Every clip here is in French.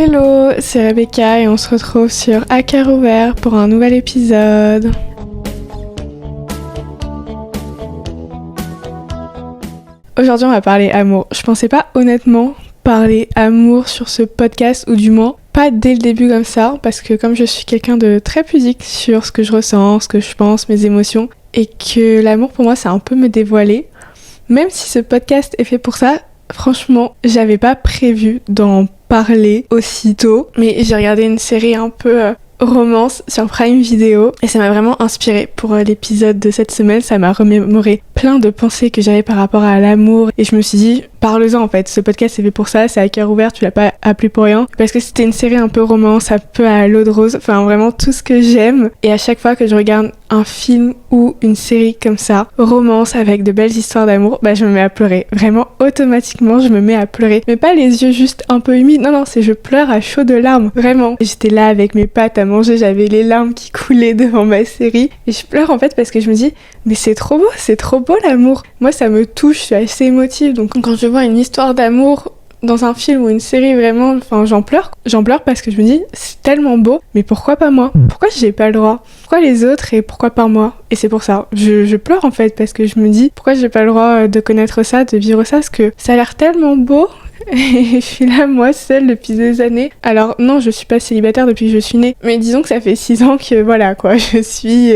Hello, c'est Rebecca et on se retrouve sur À cœur ouvert pour un nouvel épisode. Aujourd'hui on va parler amour. Je pensais pas honnêtement parler amour sur ce podcast, ou du moins pas dès le début comme ça, parce que comme je suis quelqu'un de très pudique sur ce que je ressens, ce que je pense, mes émotions, et que l'amour pour moi c'est un peu me dévoiler, même si ce podcast est fait pour ça, franchement j'avais pas prévu d'en parler aussitôt, mais j'ai regardé une série un peu romance sur Prime Video et ça m'a vraiment inspirée pour l'épisode de cette semaine. Ça m'a remémoré plein de pensées que j'avais par rapport à l'amour et je me suis dit, parle-en en fait, ce podcast c'est fait pour ça, c'est à cœur ouvert, tu l'as pas appelé pour rien, parce que c'était une série un peu romance, un peu à l'eau de rose, enfin vraiment tout ce que j'aime. Et à chaque fois que je regarde un film ou une série comme ça, romance avec de belles histoires d'amour, je me mets à pleurer, vraiment automatiquement je me mets à pleurer, mais pas les yeux juste un peu humides, non c'est je pleure à chaudes larmes, vraiment. J'étais là avec mes pâtes à manger, j'avais les larmes qui coulaient devant ma série et je pleure en fait parce que je me dis mais c'est trop beau l'amour. Moi ça me touche, je suis assez émotive, donc quand je vois une histoire d'amour dans un film ou une série, vraiment, j'en pleure parce que je me dis c'est tellement beau, mais pourquoi pas moi? Pourquoi j'ai pas le droit? Pourquoi les autres et pourquoi pas moi? Et c'est pour ça, je pleure en fait parce que je me dis pourquoi j'ai pas le droit de connaître ça, de vivre ça, parce que ça a l'air tellement beau. Et je suis là moi seule depuis des années. Alors non, je suis pas célibataire depuis que je suis née, mais disons que ça fait 6 ans que voilà quoi, je suis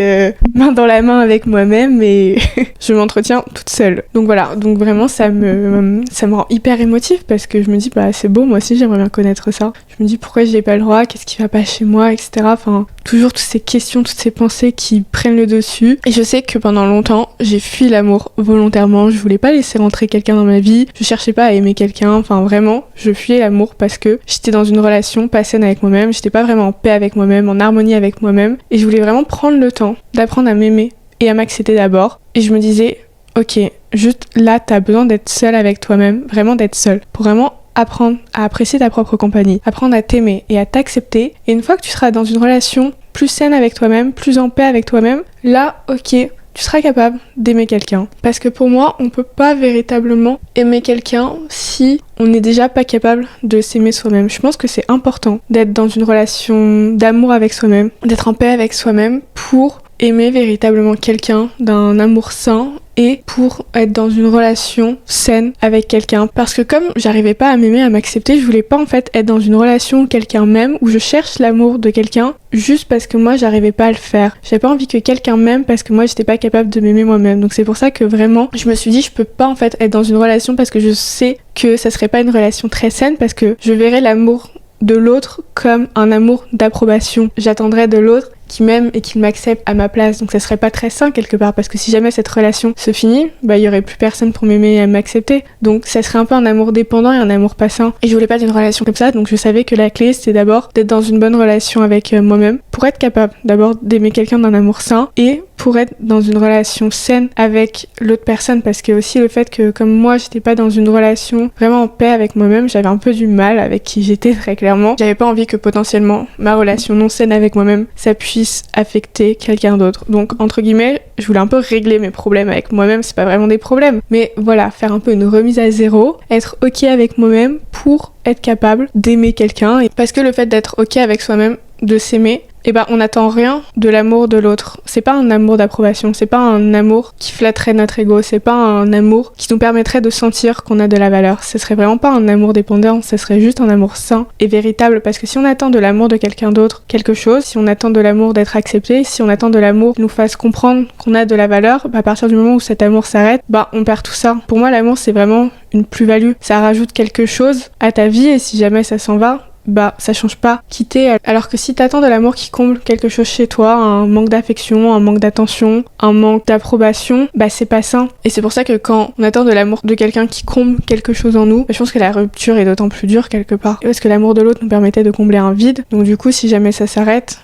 main dans la main avec moi-même et je m'entretiens toute seule. Donc voilà, donc vraiment ça me rend hyper émotive parce que je me dis c'est beau, moi aussi j'aimerais bien connaître ça. Je me dis pourquoi j'ai pas le droit, qu'est-ce qui va pas chez moi, etc. Enfin toujours toutes ces questions, toutes ces pensées qui prennent le dessus. Et je sais que pendant longtemps j'ai fui l'amour volontairement, je voulais pas laisser rentrer quelqu'un dans ma vie, je cherchais pas à aimer quelqu'un, enfin vraiment je fuyais l'amour parce que j'étais dans une relation pas saine avec moi-même, j'étais pas vraiment en paix avec moi-même, en harmonie avec moi-même, et je voulais vraiment prendre le temps d'apprendre à m'aimer et à m'accepter d'abord. Et je me disais ok, juste là t'as besoin d'être seule avec toi-même, vraiment d'être seule, pour vraiment apprendre à apprécier ta propre compagnie, apprendre à t'aimer et à t'accepter. Et une fois que tu seras dans une relation plus saine avec toi-même, plus en paix avec toi-même, là ok, tu seras capable d'aimer quelqu'un. Parce que pour moi, on peut pas véritablement aimer quelqu'un si on n'est déjà pas capable de s'aimer soi-même. Je pense que c'est important d'être dans une relation d'amour avec soi-même, d'être en paix avec soi-même pour aimer véritablement quelqu'un d'un amour sain et pour être dans une relation saine avec quelqu'un. Parce que comme j'arrivais pas à m'aimer, à m'accepter, je voulais pas en fait être dans une relation où quelqu'un m'aime, où je cherche l'amour de quelqu'un juste parce que moi j'arrivais pas à le faire. J'avais pas envie que quelqu'un m'aime parce que moi j'étais pas capable de m'aimer moi-même. Donc c'est pour ça que vraiment je me suis dit je peux pas en fait être dans une relation parce que je sais que ça serait pas une relation très saine, parce que je verrais l'amour de l'autre comme un amour d'approbation. J'attendrais de l'autre qui m'aime et qui m'accepte à ma place, donc ça serait pas très sain quelque part, parce que si jamais cette relation se finit, il y aurait plus personne pour m'aimer et m'accepter, donc ça serait un peu un amour dépendant et un amour pas sain, et je voulais pas d'une relation comme ça. Donc je savais que la clé c'était d'abord d'être dans une bonne relation avec moi-même, pour être capable d'abord d'aimer quelqu'un d'un amour sain, et pour être dans une relation saine avec l'autre personne, parce que aussi le fait que comme moi j'étais pas dans une relation vraiment en paix avec moi-même, j'avais un peu du mal avec qui j'étais très clairement, j'avais pas envie que potentiellement ma relation non saine avec moi-même ça puisse affecter quelqu'un d'autre. Donc entre guillemets, je voulais un peu régler mes problèmes avec moi-même, c'est pas vraiment des problèmes, mais voilà, faire un peu une remise à zéro, être ok avec moi-même pour être capable d'aimer quelqu'un. Et parce que le fait d'être ok avec soi-même, de s'aimer, on n'attend rien de l'amour de l'autre. C'est pas un amour d'approbation, c'est pas un amour qui flatterait notre ego, c'est pas un amour qui nous permettrait de sentir qu'on a de la valeur. Ce serait vraiment pas un amour dépendant, ce serait juste un amour sain et véritable, parce que si on attend de l'amour de quelqu'un d'autre quelque chose, si on attend de l'amour d'être accepté, si on attend de l'amour qui nous fasse comprendre qu'on a de la valeur, à partir du moment où cet amour s'arrête, on perd tout ça. Pour moi, l'amour c'est vraiment une plus-value, ça rajoute quelque chose à ta vie, et si jamais ça s'en va, ça change pas quitter. Alors que si t'attends de l'amour qui comble quelque chose chez toi, un manque d'affection, un manque d'attention, un manque d'approbation, c'est pas sain. Et c'est pour ça que quand on attend de l'amour de quelqu'un qui comble quelque chose en nous, je pense que la rupture est d'autant plus dure quelque part, parce que l'amour de l'autre nous permettait de combler un vide. Donc du coup si jamais ça s'arrête,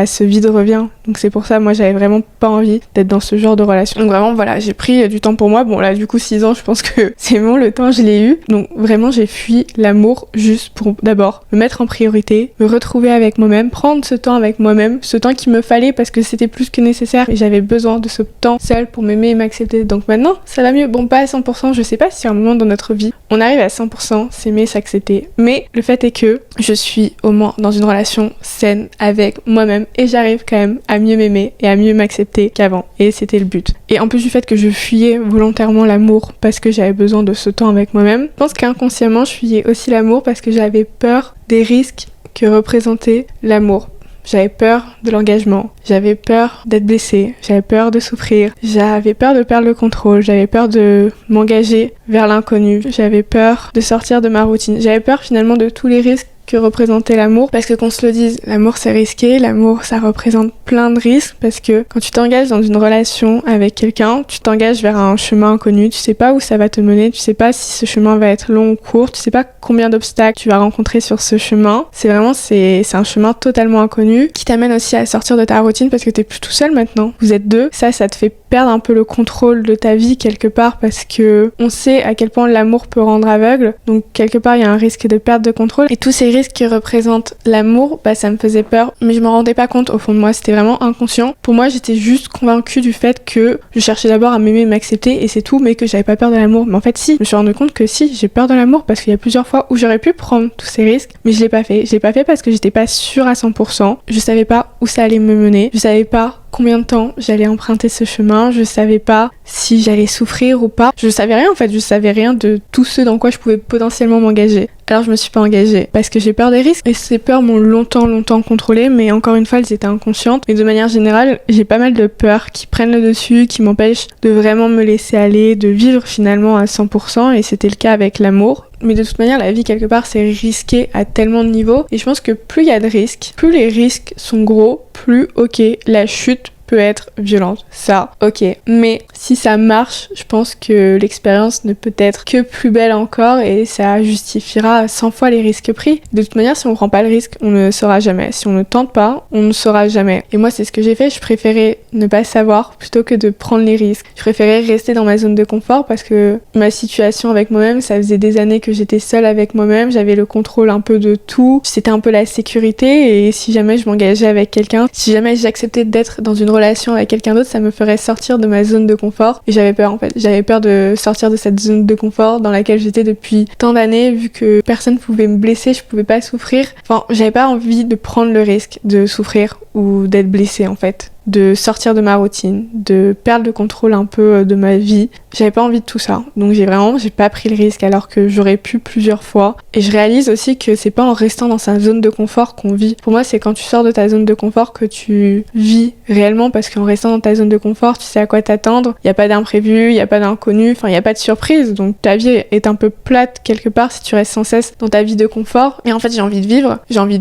ce vide revient. Donc c'est pour ça, moi j'avais vraiment pas envie d'être dans ce genre de relation. Donc vraiment voilà, j'ai pris du temps pour moi. Bon là du coup 6 ans, je pense que c'est bon, le temps je l'ai eu. Donc vraiment j'ai fui l'amour juste pour d'abord me mettre en priorité, me retrouver avec moi-même, prendre ce temps avec moi-même, ce temps qu'il me fallait parce que c'était plus que nécessaire et j'avais besoin de ce temps seul pour m'aimer et m'accepter. Donc maintenant ça va mieux. Bon, pas à 100%, je sais pas si à un moment dans notre vie on arrive à 100% s'aimer, s'accepter, mais le fait est que je suis au moins dans une relation saine avec moi-même et j'arrive quand même à mieux m'aimer et à mieux m'accepter qu'avant, et c'était le but. Et en plus du fait que je fuyais volontairement l'amour parce que j'avais besoin de ce temps avec moi-même, je pense qu'inconsciemment je fuyais aussi l'amour parce que j'avais peur des risques que représentait l'amour. J'avais peur de l'engagement, j'avais peur d'être blessée, j'avais peur de souffrir, j'avais peur de perdre le contrôle, j'avais peur de m'engager vers l'inconnu, j'avais peur de sortir de ma routine, j'avais peur finalement de tous les risques que représentait l'amour, parce que qu'on se le dise, l'amour c'est risqué, l'amour ça représente plein de risques, parce que quand tu t'engages dans une relation avec quelqu'un, tu t'engages vers un chemin inconnu, tu sais pas où ça va te mener, tu sais pas si ce chemin va être long ou court, tu sais pas combien d'obstacles tu vas rencontrer sur ce chemin, c'est un chemin totalement inconnu, qui t'amène aussi à sortir de ta routine, parce que t'es plus tout seul maintenant, vous êtes deux, ça te fait perdre un peu le contrôle de ta vie quelque part, parce que on sait à quel point l'amour peut rendre aveugle, donc quelque part il y a un risque de perte de contrôle, et tous ces risques qui représentent l'amour, ça me faisait peur, mais je me rendais pas compte au fond de moi, c'était vraiment inconscient. Pour moi, j'étais juste convaincue du fait que je cherchais d'abord à m'aimer et m'accepter, et c'est tout, mais que j'avais pas peur de l'amour. Mais en fait, si, je me suis rendu compte que si, j'ai peur de l'amour, parce qu'il y a plusieurs fois où j'aurais pu prendre tous ces risques, mais je l'ai pas fait. Je l'ai pas fait parce que j'étais pas sûre à 100%, je savais pas où ça allait me mener, je savais pas combien de temps j'allais emprunter ce chemin, je savais pas si j'allais souffrir ou pas. Je savais rien en fait, je savais rien de tout ce dans quoi je pouvais potentiellement m'engager. Alors je me suis pas engagée parce que j'ai peur des risques et ces peurs m'ont longtemps contrôlée, mais encore une fois elles étaient inconscientes. Mais de manière générale, j'ai pas mal de peurs qui prennent le dessus, qui m'empêchent de vraiment me laisser aller, de vivre finalement à 100%, et c'était le cas avec l'amour. Mais de toute manière, la vie, quelque part, c'est risqué à tellement de niveaux. Et je pense que plus il y a de risques, plus les risques sont gros, plus, ok, la chute peut être violente. Ça, ok. Mais si ça marche, je pense que l'expérience ne peut être que plus belle encore et ça justifiera 100 fois les risques pris. De toute manière, si on prend pas le risque, on ne saura jamais. Si on ne tente pas, on ne saura jamais. Et moi, c'est ce que j'ai fait. Je préférais ne pas savoir plutôt que de prendre les risques. Je préférais rester dans ma zone de confort parce que ma situation avec moi-même, ça faisait des années que j'étais seule avec moi-même. J'avais le contrôle un peu de tout. C'était un peu la sécurité, et si jamais je m'engageais avec quelqu'un, si jamais j'acceptais d'être dans une relation avec quelqu'un d'autre, ça me ferait sortir de ma zone de confort. Et j'avais peur en fait. J'avais peur de sortir de cette zone de confort dans laquelle j'étais depuis tant d'années, vu que personne pouvait me blesser, je pouvais pas souffrir. Enfin, j'avais pas envie de prendre le risque de souffrir ou d'être blessée en fait. De sortir de ma routine, de perdre le contrôle un peu de ma vie. J'avais pas envie de tout ça. Donc j'ai pas pris le risque alors que j'aurais pu plusieurs fois. Et je réalise aussi que c'est pas en restant dans sa zone de confort qu'on vit. Pour moi, c'est quand tu sors de ta zone de confort que tu vis réellement, parce qu'en restant dans ta zone de confort, tu sais à quoi t'attendre. Il y a pas d'imprévu, il y a pas d'inconnu, il y a pas de surprise. Donc ta vie est un peu plate quelque part si tu restes sans cesse dans ta vie de confort. Et en fait, j'ai envie de vivre, j'ai envie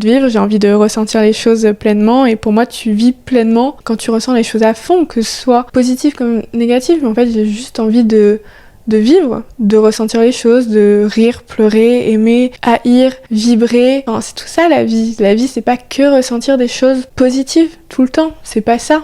de ressentir les choses pleinement, et pour moi, tu vis pleinement quand tu ressens les choses à fond, que ce soit positif comme négatif. Mais en fait, j'ai juste envie de vivre, de ressentir les choses, de rire, pleurer, aimer, haïr, vibrer. Enfin, c'est tout ça la vie. La vie, c'est pas que ressentir des choses positives tout le temps. C'est pas ça.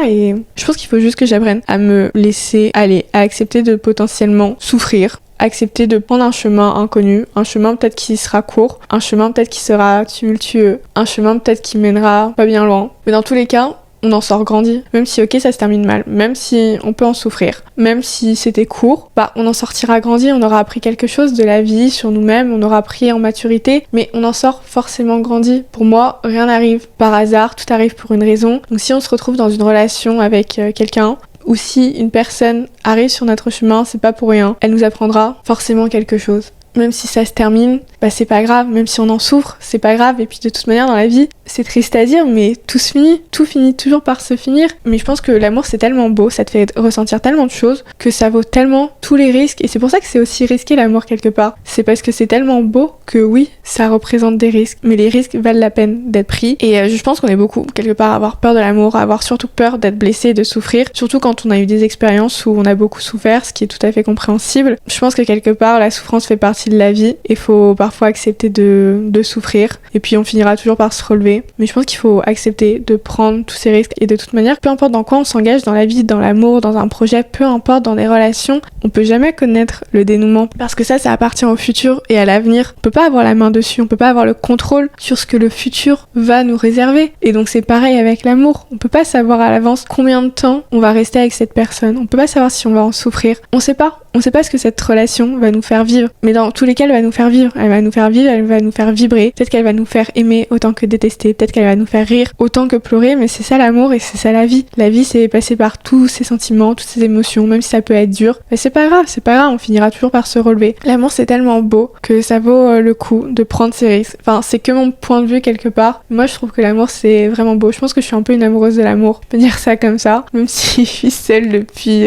Et je pense qu'il faut juste que j'apprenne à me laisser aller, à accepter de potentiellement souffrir, accepter de prendre un chemin inconnu, un chemin peut-être qui sera court, un chemin peut-être qui sera tumultueux, un chemin peut-être qui mènera pas bien loin. Mais dans tous les cas, on en sort grandi. Même si, ok, ça se termine mal, même si on peut en souffrir, même si c'était court, on en sortira grandi, on aura appris quelque chose de la vie, sur nous-mêmes, on aura appris en maturité, mais on en sort forcément grandi. Pour moi, rien n'arrive par hasard, tout arrive pour une raison. Donc si on se retrouve dans une relation avec quelqu'un, ou si une personne arrive sur notre chemin, c'est pas pour rien. Elle nous apprendra forcément quelque chose. Même si ça se termine, c'est pas grave. Même si on en souffre, c'est pas grave. Et puis de toute manière, dans la vie, c'est triste à dire, mais tout finit toujours par se finir. Mais je pense que l'amour, c'est tellement beau, ça te fait ressentir tellement de choses, que ça vaut tellement tous les risques. Et c'est pour ça que c'est aussi risqué l'amour quelque part. C'est parce que c'est tellement beau que oui, ça représente des risques. Mais les risques valent la peine d'être pris. Et je pense qu'on est beaucoup, quelque part, à avoir peur de l'amour, à avoir surtout peur d'être blessé et de souffrir. Surtout quand on a eu des expériences où on a beaucoup souffert, ce qui est tout à fait compréhensible. Je pense que quelque part, la souffrance fait partie partie de la vie. Il faut parfois accepter de souffrir. Et puis on finira toujours par se relever. Mais je pense qu'il faut accepter de prendre tous ces risques. Et de toute manière, peu importe dans quoi on s'engage, dans la vie, dans l'amour, dans un projet, peu importe dans des relations, on peut jamais connaître le dénouement. Parce que ça appartient au futur et à l'avenir. On peut pas avoir la main dessus, on peut pas avoir le contrôle sur ce que le futur va nous réserver. Et donc c'est pareil avec l'amour. On peut pas savoir à l'avance combien de temps on va rester avec cette personne. On peut pas savoir si on va en souffrir. On sait pas. On sait pas ce que cette relation va nous faire vivre. Mais dans tous les cas, elle va nous faire vivre. Elle va nous faire vivre, elle va nous faire vibrer. Peut-être qu'elle va nous faire aimer autant que détester. Peut-être qu'elle va nous faire rire autant que pleurer. Mais c'est ça l'amour et c'est ça la vie. La vie, c'est passer par tous ces sentiments, toutes ces émotions, même si ça peut être dur. Mais c'est pas grave, on finira toujours par se relever. L'amour, c'est tellement beau que ça vaut le coup de prendre ces risques. Enfin, c'est que mon point de vue quelque part. Moi, je trouve que l'amour, c'est vraiment beau. Je pense que je suis un peu une amoureuse de l'amour. Je peux dire ça comme ça. Même si je suis seule depuis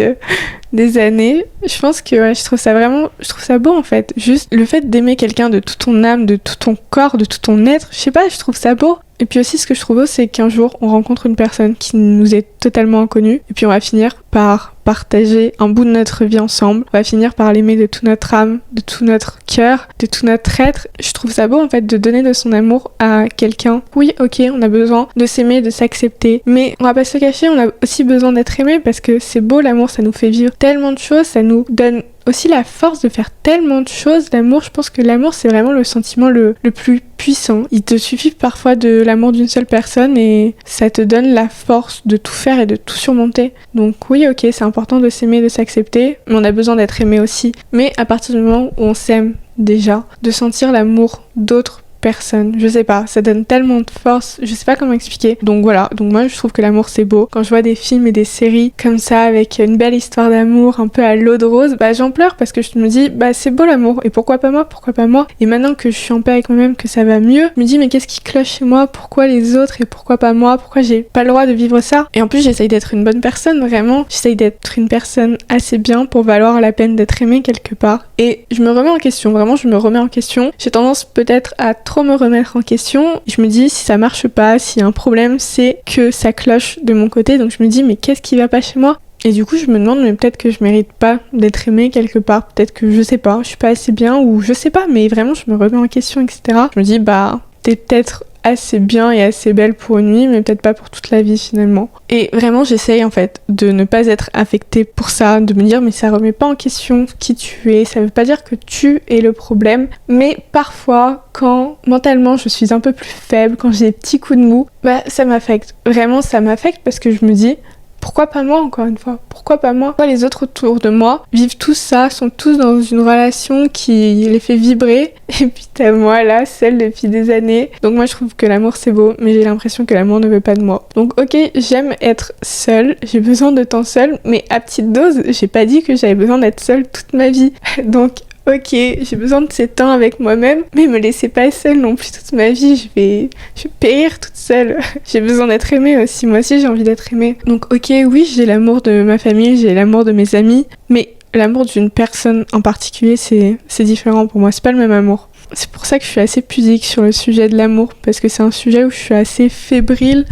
des années. Je pense que je trouve ça beau en fait. Juste le fait d'aimer quelqu'un de toute ton âme, de tout ton corps, de tout ton être, je sais pas, je trouve ça beau. Et puis aussi ce que je trouve beau, c'est qu'un jour on rencontre une personne qui nous est totalement inconnue et puis on va finir par partager un bout de notre vie ensemble. On va finir par l'aimer de toute notre âme, de tout notre cœur, de tout notre être. Je trouve ça beau en fait de donner de son amour à quelqu'un. Oui, ok, on a besoin de s'aimer, de s'accepter, mais on va pas se le cacher, on a aussi besoin d'être aimé parce que c'est beau l'amour, ça nous fait vivre tellement de choses, ça nous donne aussi la force de faire tellement de choses. L'amour, je pense que l'amour c'est vraiment le sentiment le plus puissant. Il te suffit parfois de l'amour d'une seule personne et ça te donne la force de tout faire et de tout surmonter. Donc oui, ok, c'est important de s'aimer, de s'accepter, mais on a besoin d'être aimé aussi. Mais à partir du moment où on s'aime déjà, de sentir l'amour d'autres personne, je sais pas, ça donne tellement de force, je sais pas comment expliquer. Donc voilà, donc moi je trouve que l'amour c'est beau. Quand je vois des films et des séries comme ça avec une belle histoire d'amour un peu à l'eau de rose, bah j'en pleure parce que je me dis bah c'est beau l'amour et pourquoi pas moi. Et maintenant que je suis en paix avec moi-même, que ça va mieux, je me dis mais qu'est-ce qui cloche chez moi, pourquoi les autres et pourquoi pas moi, pourquoi j'ai pas le droit de vivre ça. Et en plus j'essaye d'être une bonne personne, vraiment, j'essaye d'être une personne assez bien pour valoir la peine d'être aimée quelque part. Et je me remets en question, vraiment je me remets en question. J'ai tendance peut-être à trop me remettre en question. Je me dis si ça marche pas, s'il y a un problème, c'est que ça cloche de mon côté. Donc je me dis mais qu'est-ce qui va pas chez moi? Et du coup je me demande mais peut-être que je mérite pas d'être aimée quelque part, peut-être que je sais pas, je suis pas assez bien ou je sais pas, mais vraiment je me remets en question, etc. Je me dis bah t'es peut-être assez bien et assez belle pour une nuit, mais peut-être pas pour toute la vie finalement. Et vraiment j'essaye en fait de ne pas être affectée pour ça, de me dire mais ça remet pas en question qui tu es, ça veut pas dire que tu es le problème, mais parfois quand mentalement je suis un peu plus faible, quand j'ai des petits coups de mou, bah ça m'affecte. Vraiment ça m'affecte parce que je me dis pourquoi pas moi encore une fois? Pourquoi pas moi? Pourquoi les autres autour de moi vivent tout ça, sont tous dans une relation qui les fait vibrer et puis t'as moi là, seule depuis des années. Donc moi je trouve que l'amour c'est beau, mais j'ai l'impression que l'amour ne veut pas de moi. Donc ok, j'aime être seule, j'ai besoin de temps seule, mais à petite dose, j'ai pas dit que j'avais besoin d'être seule toute ma vie. Donc ok, j'ai besoin de ces temps avec moi-même, mais me laissez pas seule non plus toute ma vie, je vais périr toute seule. J'ai besoin d'être aimée aussi, moi aussi j'ai envie d'être aimée. Donc ok, oui, j'ai l'amour de ma famille, j'ai l'amour de mes amis, mais l'amour d'une personne en particulier, c'est différent pour moi, c'est pas le même amour. C'est pour ça que je suis assez pudique sur le sujet de l'amour, parce que c'est un sujet où je suis assez fébrile,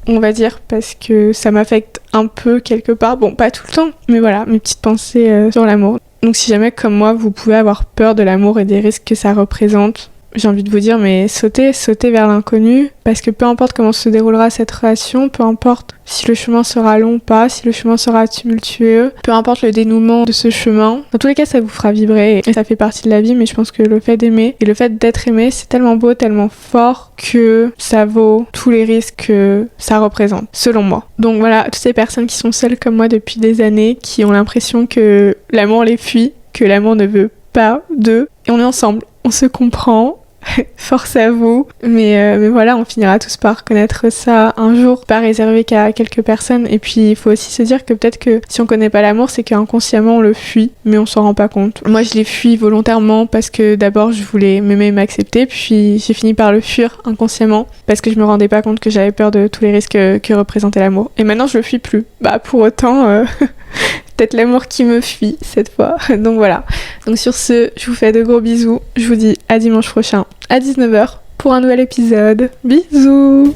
on va dire, parce que ça m'affecte un peu quelque part. Bon, pas tout le temps, mais voilà, mes petites pensées sur l'amour. Donc si jamais, comme moi, vous pouvez avoir peur de l'amour et des risques que ça représente, j'ai envie de vous dire, mais sautez vers l'inconnu, parce que peu importe comment se déroulera cette relation, peu importe si le chemin sera long ou pas, si le chemin sera tumultueux, peu importe le dénouement de ce chemin, dans tous les cas ça vous fera vibrer et ça fait partie de la vie, mais je pense que le fait d'aimer et le fait d'être aimé, c'est tellement beau, tellement fort que ça vaut tous les risques que ça représente, selon moi. Donc voilà, toutes ces personnes qui sont seules comme moi depuis des années, qui ont l'impression que l'amour les fuit, que l'amour ne veut pas d'eux, et on est ensemble, on se comprend. Force à vous, mais voilà, on finira tous par connaître ça un jour, pas réservé qu'à quelques personnes. Et puis il faut aussi se dire que peut-être que si on connaît pas l'amour, c'est qu'inconsciemment on le fuit, mais on s'en rend pas compte. Moi je l'ai fui volontairement parce que d'abord je voulais m'aimer et m'accepter, puis j'ai fini par le fuir inconsciemment parce que je me rendais pas compte que j'avais peur de tous les risques que représentait l'amour. Et maintenant je le fuis plus. Bah pour autant peut-être l'amour qui me fuit cette fois. Donc voilà. Donc sur ce, je vous fais de gros bisous. Je vous dis à dimanche prochain à 19h pour un nouvel épisode. Bisous!